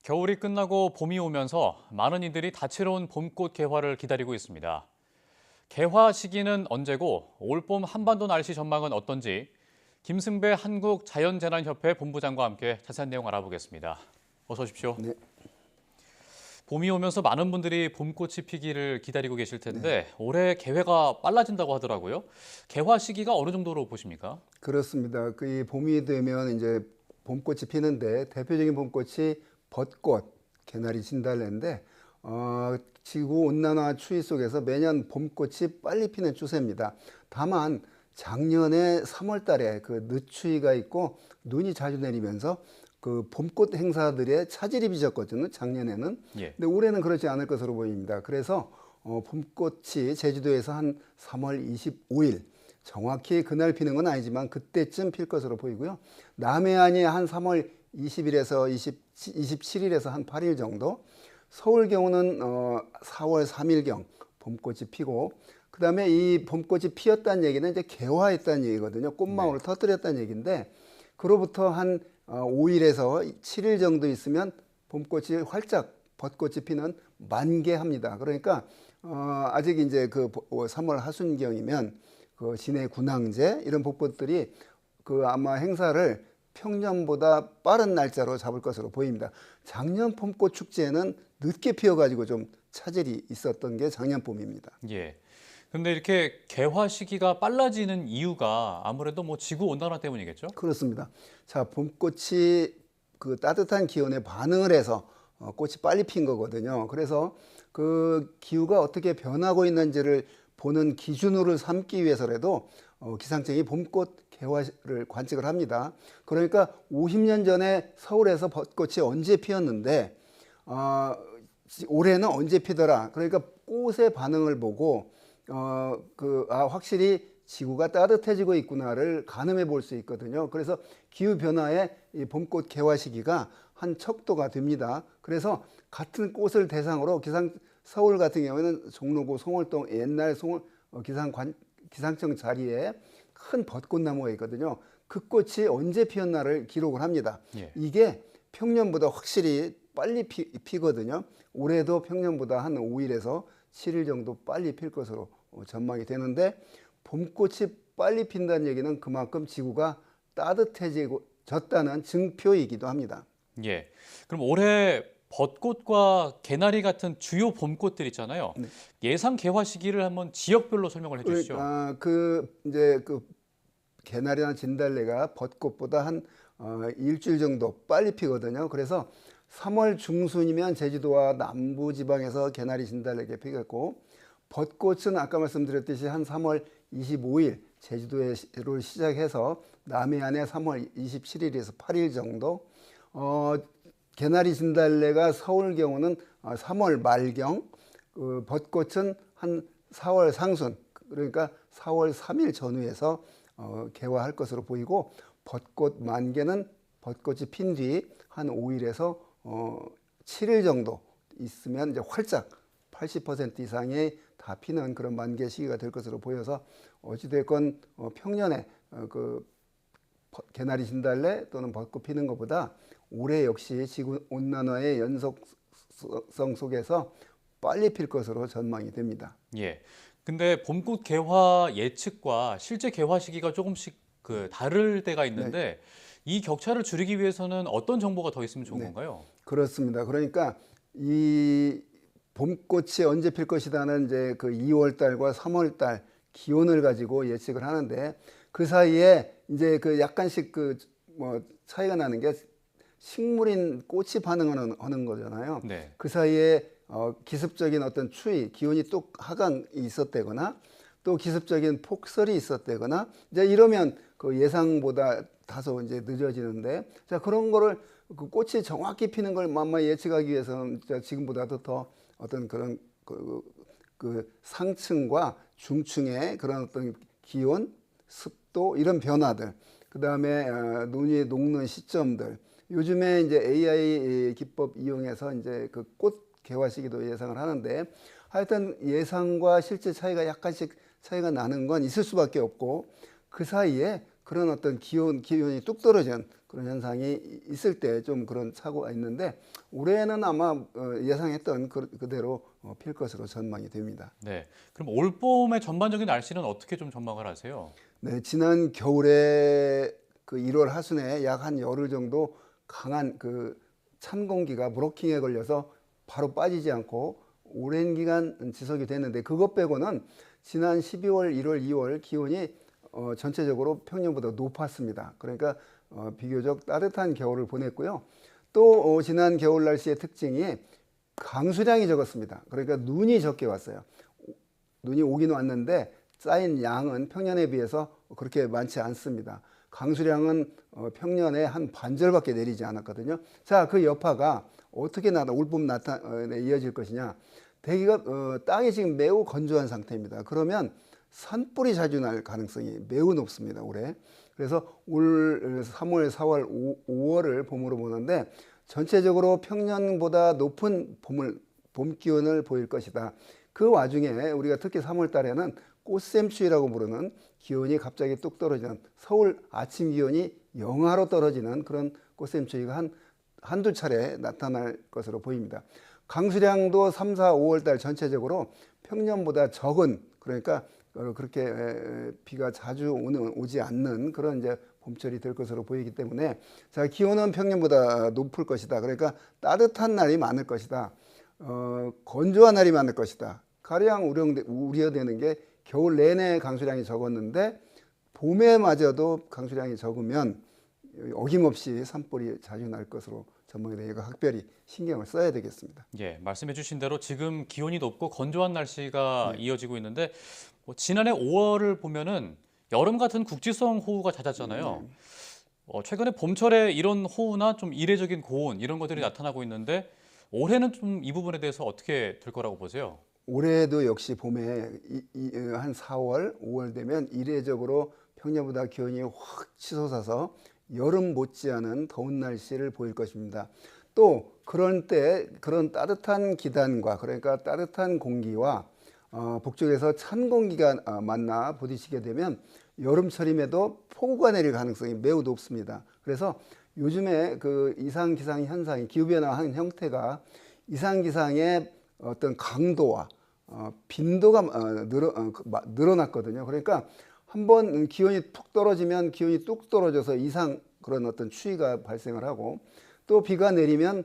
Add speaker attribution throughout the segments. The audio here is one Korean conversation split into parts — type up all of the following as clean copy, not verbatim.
Speaker 1: 겨울이 끝나고 봄이 오면서 많은 이들이 다채로운 봄꽃 개화를 기다리고 있습니다. 개화 시기는 언제고 올봄 한반도 날씨 전망은 어떤지 김승배 한국자연재난협회 본부장과 함께 자세한 내용 알아보겠습니다. 어서 오십시오.
Speaker 2: 네,
Speaker 1: 봄이 오면서 많은 분들이 봄꽃이 피기를 기다리고 계실
Speaker 2: 네,
Speaker 1: 텐데 올해 개회가 빨라진다고 하더라고요. 개화 시기가 어느 정도로 보십니까?
Speaker 2: 그렇습니다. 이 봄이 되면 이제 봄꽃이 피는데 대표적인 봄꽃이 벚꽃, 개나리 진달래인데 지구 온난화 추이 속에서 매년 봄꽃이 빨리 피는 추세입니다. 다만 작년에 3월 달에 그 늦추위가 있고 눈이 자주 내리면서 그 봄꽃 행사들의 차질이 빚었거든요. 작년에는.
Speaker 1: 예.
Speaker 2: 근데 올해는 그렇지 않을 것으로 보입니다. 그래서 봄꽃이 제주도에서 한 3월 25일 정확히 그날 피는 건 아니지만 그때쯤 필 것으로 보이고요. 남해안이 한 3월 20일에서 27일에서 한 8일 정도, 서울 경우는 4월 3일경 봄꽃이 피고, 그 다음에 이 봄꽃이 피었다는 얘기는 이제 개화했다는 얘기거든요. 꽃망울을 터뜨렸다는 얘기인데, 그로부터 한 5일에서 7일 정도 있으면 봄꽃이 활짝 벚꽃이 피는 만개합니다. 그러니까 아직 이제 그 3월 하순경이면 그 진해 군항제 이런 벚꽃들이 그 아마 행사를 평년보다 빠른 날짜로 잡을 것으로 보입니다. 작년 봄꽃 축제는 늦게 피어가지고 좀 차질이 있었던 게 작년 봄입니다.
Speaker 1: 예. 근데 이렇게 개화 시기가 빨라지는 이유가 아무래도 뭐 지구 온난화 때문이겠죠?
Speaker 2: 그렇습니다. 자, 봄꽃이 그 따뜻한 기온에 반응을 해서 꽃이 빨리 핀 거거든요. 그래서 그 기후가 어떻게 변하고 있는지를 보는 기준으로 삼기 위해서라도 기상청이 봄꽃 개화를 관측을 합니다. 그러니까 50년 전에 서울에서 벚꽃이 언제 피었는데 올해는 언제 피더라. 그러니까 꽃의 반응을 보고 확실히 지구가 따뜻해지고 있구나를 가늠해 볼 수 있거든요. 그래서 기후 변화의 이 봄꽃 개화 시기가 한 척도가 됩니다. 그래서 같은 꽃을 대상으로 서울 같은 경우에는 종로구 송월동 옛날 기상청 자리에 큰 벚꽃나무가 있거든요. 그 꽃이 언제 피었나를 기록을 합니다.
Speaker 1: 예.
Speaker 2: 이게 평년보다 확실히 빨리 피거든요. 올해도 평년보다 한 5일에서 7일 정도 빨리 필 것으로 전망이 되는데, 봄꽃이 빨리 핀다는 얘기는 그만큼 지구가 따뜻해졌다는 증표이기도 합니다.
Speaker 1: 예. 그럼 올해 벚꽃과 개나리 같은 주요 봄꽃들 있잖아요.
Speaker 2: 네.
Speaker 1: 예상 개화 시기를 한번 지역별로 설명을 해주시죠.
Speaker 2: 이제 그 개나리나 진달래가 벚꽃보다 한 일주일 정도 빨리 피거든요. 그래서 3월 중순이면 제주도와 남부 지방에서 개나리 진달래가 피겠고, 벚꽃은 아까 말씀드렸듯이 한 3월 25일 제주도로 시작해서 남해안에 3월 27일에서 8일 정도, 개나리 진달래가 서울 경우는 3월 말경, 벚꽃은 한 4월 상순, 그러니까 4월 3일 전후에서 개화할 것으로 보이고, 벚꽃 만개는 벚꽃이 핀 뒤 한 5일에서 7일 정도 있으면 이제 활짝 80% 이상이 다 피는 그런 만개 시기가 될 것으로 보여서, 어찌됐건 평년에 그 개나리 진달래 또는 벚꽃 피는 것보다 올해 역시 지구 온난화의 연속성 속에서 빨리 필 것으로 전망이 됩니다.
Speaker 1: 예. 근데 봄꽃 개화 예측과 실제 개화 시기가 조금씩 다를 때가 있는데 이 격차를 줄이기 위해서는 어떤 정보가 더 있으면 좋은 건가요?
Speaker 2: 그렇습니다. 그러니까 이 봄꽃이 언제 필 것이다는 이제 그 2월 달과 3월 달 기온을 가지고 예측을 하는데, 그 사이에 이제 그 약간씩 차이가 나는 게 식물인 꽃이 반응하는 거잖아요.
Speaker 1: 네.
Speaker 2: 그 사이에 기습적인 어떤 추위, 기온이 또 하강이 있었다거나 또 기습적인 폭설이 있었다거나, 이제 이러면 그 예상보다 다소 이제 늦어지는데, 자, 그런 거를 그 꽃이 정확히 피는 걸 예측하기 위해서는 지금보다도 더 어떤 그런 그 상층과 중층의 그런 어떤 기온, 습도 이런 변화들, 그 다음에 눈이 녹는 시점들, 요즘에 이제 AI 기법 이용해서 이제 그 꽃 개화 시기도 예상을 하는데, 하여튼 예상과 실제 차이가 약간씩 차이가 나는 건 있을 수밖에 없고, 그 사이에 그런 어떤 기온이 뚝 떨어진 그런 현상이 있을 때 좀 그런 사고가 있는데 올해는 아마 예상했던 그대로 필 것으로 전망이 됩니다.
Speaker 1: 네. 그럼 올봄의 전반적인 날씨는 어떻게 좀 전망을 하세요?
Speaker 2: 네, 지난 겨울에 그 1월 하순에 약 한 열흘 정도 강한 그 찬 공기가 브로킹에 걸려서 바로 빠지지 않고 오랜 기간 지속이 됐는데 그것 빼고는 지난 12월, 1월, 2월 기온이 전체적으로 평년보다 높았습니다. 그러니까 비교적 따뜻한 겨울을 보냈고요. 또 지난 겨울 날씨의 특징이 강수량이 적었습니다. 그러니까 눈이 적게 왔어요. 눈이 오긴 왔는데 쌓인 양은 평년에 비해서 그렇게 많지 않습니다. 강수량은 평년에 한 반절밖에 내리지 않았거든요. 자, 그 여파가 어떻게 올봄 나타내 이어질 것이냐. 대기가 땅이 지금 매우 건조한 상태입니다. 그러면 산불이 자주 날 가능성이 매우 높습니다. 올해. 그래서 올 3월, 4월, 5월을 봄으로 보는데 전체적으로 평년보다 높은 봄 기온을 보일 것이다. 그 와중에 우리가 특히 3월 달에는 꽃샘추위라고 부르는 기온이 갑자기 뚝 떨어지는 서울 아침 기온이 영하로 떨어지는 그런 꽃샘추위가 한두 차례 나타날 것으로 보입니다. 강수량도 3, 4, 5월 달 전체적으로 평년보다 적은 그러니까 그렇게 비가 자주 오지 않는 그런 이제 봄철이 될 것으로 보이기 때문에 자, 기온은 평년보다 높을 것이다. 그러니까 따뜻한 날이 많을 것이다. 건조한 날이 많을 것이다. 가령 우려되는 게 겨울 내내 강수량이 적었는데 봄에마저도 강수량이 적으면 어김없이 산불이 자주 날 것으로 전망이 되니까 각별히 신경을 써야 되겠습니다.
Speaker 1: 예, 말씀해 주신 대로 지금 기온이 높고 건조한 날씨가 이어지고 있는데 지난해 5월을 보면은 여름 같은 국지성 호우가 잦았잖아요. 최근에 봄철에 이런 호우나 좀 이례적인 고온 이런 것들이 나타나고 있는데 올해는 좀 이 부분에 대해서 어떻게 될 거라고 보세요?
Speaker 2: 올해도 역시 봄에 한 4월, 5월 되면 이례적으로 평년보다 기온이 확 치솟아서 여름 못지않은 더운 날씨를 보일 것입니다. 또 그런 때 그런 따뜻한 기단과 그러니까 따뜻한 공기와 북쪽에서 찬 공기가 만나 부딪히게 되면 여름철임에도 폭우가 내릴 가능성이 매우 높습니다. 그래서 요즘에 그 이상기상 현상이 기후변화한 형태가 이상기상의 어떤 강도와 빈도가 늘어났거든요. 그러니까 한번 기온이 툭 떨어지면 기온이 뚝 떨어져서 이상 그런 어떤 추위가 발생을 하고 또 비가 내리면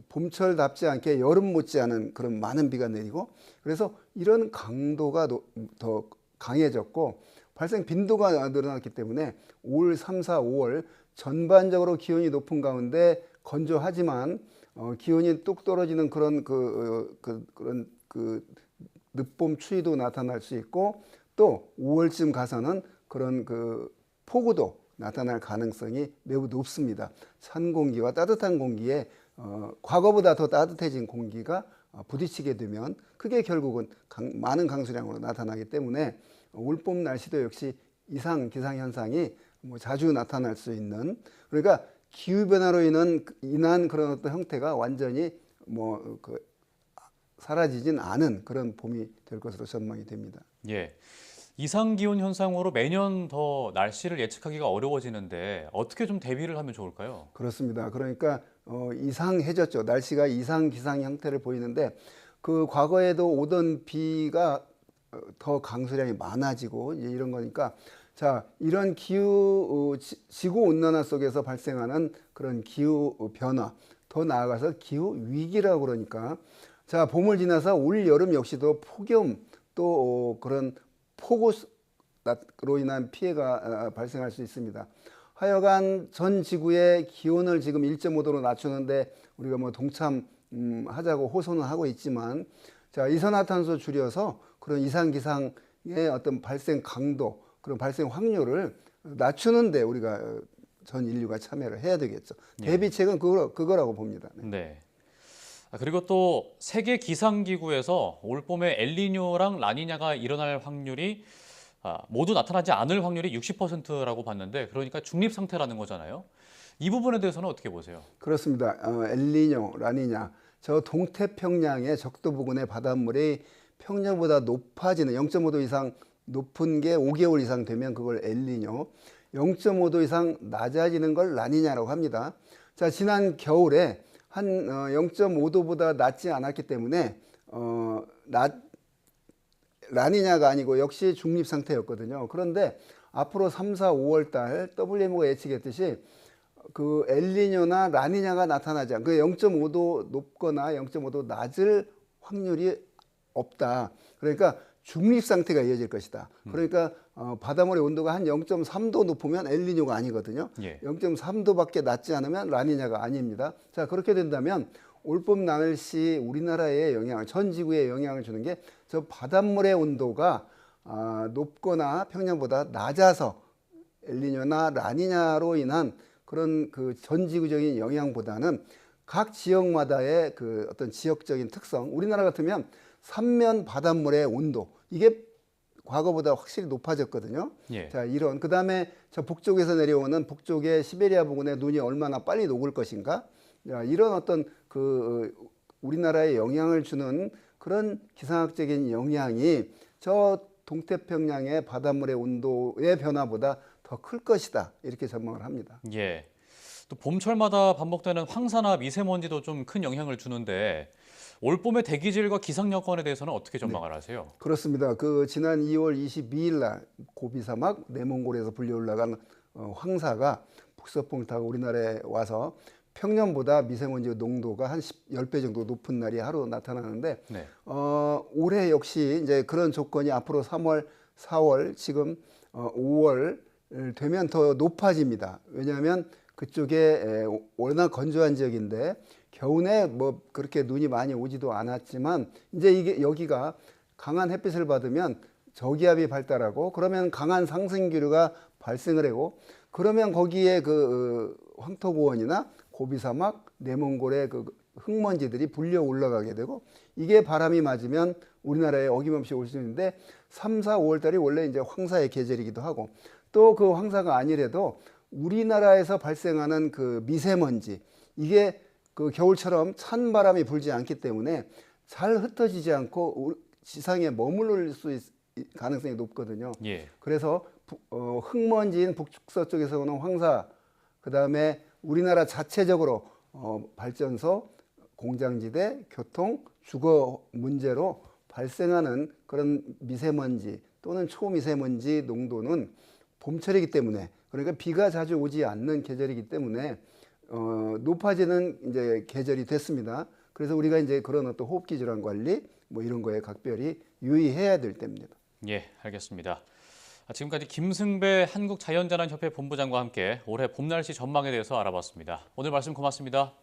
Speaker 2: 봄철답지 않게 여름 못지않은 그런 많은 비가 내리고 그래서 이런 강도가 더 강해졌고 발생 빈도가 늘어났기 때문에 올 3, 4, 5월 전반적으로 기온이 높은 가운데 건조하지만 기온이 뚝 떨어지는 그런 그런 늦봄 추위도 나타날 수 있고 또 5월쯤 가서는 그런 폭우도 나타날 가능성이 매우 높습니다. 찬 공기와 따뜻한 공기에 과거보다 더 따뜻해진 공기가 부딪히게 되면 그게 결국은 많은 강수량으로 나타나기 때문에 올봄 날씨도 역시 이상 기상 현상이 자주 나타날 수 있는 그러니까 기후 변화로 인한 그런 어떤 형태가 완전히 사라지진 않은 그런 봄이 될 것으로 전망이 됩니다.
Speaker 1: 예. 이상 기온 현상으로 매년 더 날씨를 예측하기가 어려워지는데 어떻게 좀 대비를 하면 좋을까요?
Speaker 2: 그렇습니다. 그러니까 이상해졌죠. 날씨가 이상 기상 형태를 보이는데 그 과거에도 오던 비가 더 강수량이 많아지고 이런 거니까 자, 이런 지구 온난화 속에서 발생하는 그런 기후 변화, 더 나아가서 기후 위기라고 그러니까 자, 봄을 지나서 올 여름 역시도 폭염 또 그런 폭우로 인한 피해가 발생할 수 있습니다. 하여간 전 지구의 기온을 지금 1.5도로 낮추는데 우리가 동참하자고 호소는 하고 있지만 자, 이산화탄소 줄여서 그런 이상기상의 어떤 발생 강도, 그런 발생 확률을 낮추는데 우리가 전 인류가 참여를 해야 되겠죠. 대비책은 그거라고 봅니다.
Speaker 1: 네. 그리고 또 세계 기상기구에서 올봄에 엘니뇨랑 라니냐가 일어날 확률이 모두 나타나지 않을 확률이 60%라고 봤는데 그러니까 중립 상태라는 거잖아요. 이 부분에 대해서는 어떻게 보세요?
Speaker 2: 그렇습니다. 엘니뇨, 라니냐 저 동태평양의 적도 부근의 바닷물이 평년보다 높아지는 0.5도 이상 높은 게 5개월 이상 되면 그걸 엘니뇨 0.5도 이상 낮아지는 걸 라니냐라고 합니다. 자, 지난 겨울에 한 0.5도보다 낮지 않았기 때문에 라니냐가 아니고 역시 중립 상태였거든요. 그런데 앞으로 3, 4, 5월 달 WMO가 예측했듯이 그 엘니뇨나 라니냐가 나타나지 않고 0.5도 높거나 0.5도 낮을 확률이 없다. 그러니까 중립 상태가 이어질 것이다. 그러니까 바닷물의 온도가 한 0.3도 높으면 엘니뇨가 아니거든요.
Speaker 1: 예.
Speaker 2: 0.3도밖에 낮지 않으면 라니냐가 아닙니다. 자, 그렇게 된다면 올봄 날씨 우리나라에 영향을, 전 지구에 영향을 주는 게 저 바닷물의 온도가 높거나 평년보다 낮아서 엘니뇨나 라니냐로 인한 그런 그 전 지구적인 영향보다는 각 지역마다의 그 어떤 지역적인 특성, 우리나라 같으면 삼면 바닷물의 온도, 이게 과거보다 확실히 높아졌거든요.
Speaker 1: 예.
Speaker 2: 자, 이런, 그 다음에 저 북쪽에서 내려오는 북쪽의 시베리아 부근에 눈이 얼마나 빨리 녹을 것인가? 자, 이런 어떤 그 우리나라에 영향을 주는 그런 기상학적인 영향이 저 동태평양의 바닷물의 온도의 변화보다 더 클 것이다. 이렇게 전망을 합니다.
Speaker 1: 예. 또 봄철마다 반복되는 황사나 미세먼지도 좀 큰 영향을 주는데 올봄의 대기질과 기상 여건에 대해서는 어떻게 전망을 하세요?
Speaker 2: 그렇습니다. 그 지난 2월 22일 날 고비 사막 내몽골에서 불려 올라간 황사가 북서풍을 타고 우리나라에 와서 평년보다 미세먼지 농도가 한 10배 정도 높은 날이 하루 나타나는데
Speaker 1: 네.
Speaker 2: 올해 역시 이제 그런 조건이 앞으로 3월, 4월, 지금 5월 되면 더 높아집니다. 왜냐하면 그쪽에 워낙 건조한 지역인데 겨우내 뭐 그렇게 눈이 많이 오지도 않았지만 이제 이게 여기가 강한 햇빛을 받으면 저기압이 발달하고 그러면 강한 상승기류가 발생을 하고 그러면 거기에 그 황토고원이나 고비사막, 내몽골의 그 흙먼지들이 불려 올라가게 되고 이게 바람이 맞으면 우리나라에 어김없이 올 수 있는데 3, 4, 5월 달이 원래 이제 황사의 계절이기도 하고 또 그 황사가 아니래도 우리나라에서 발생하는 그 미세먼지 이게 그 겨울처럼 찬 바람이 불지 않기 때문에 잘 흩어지지 않고 지상에 머무를 수 가능성이 높거든요.
Speaker 1: 예.
Speaker 2: 그래서 흙먼지인 북쪽에서 오는 황사, 그 다음에 우리나라 자체적으로 발전소, 공장지대, 교통, 주거 문제로 발생하는 그런 미세먼지 또는 초미세먼지 농도는 봄철이기 때문에 그러니까 비가 자주 오지 않는 계절이기 때문에 높아지는 이제 계절이 됐습니다. 그래서 우리가 이제 그런 어떤 호흡기 질환 관리 뭐 이런 거에 각별히 유의해야 될 때입니다.
Speaker 1: 예, 알겠습니다. 지금까지 김승배 한국자연재난협회 본부장과 함께 올해 봄 날씨 전망에 대해서 알아봤습니다. 오늘 말씀 고맙습니다.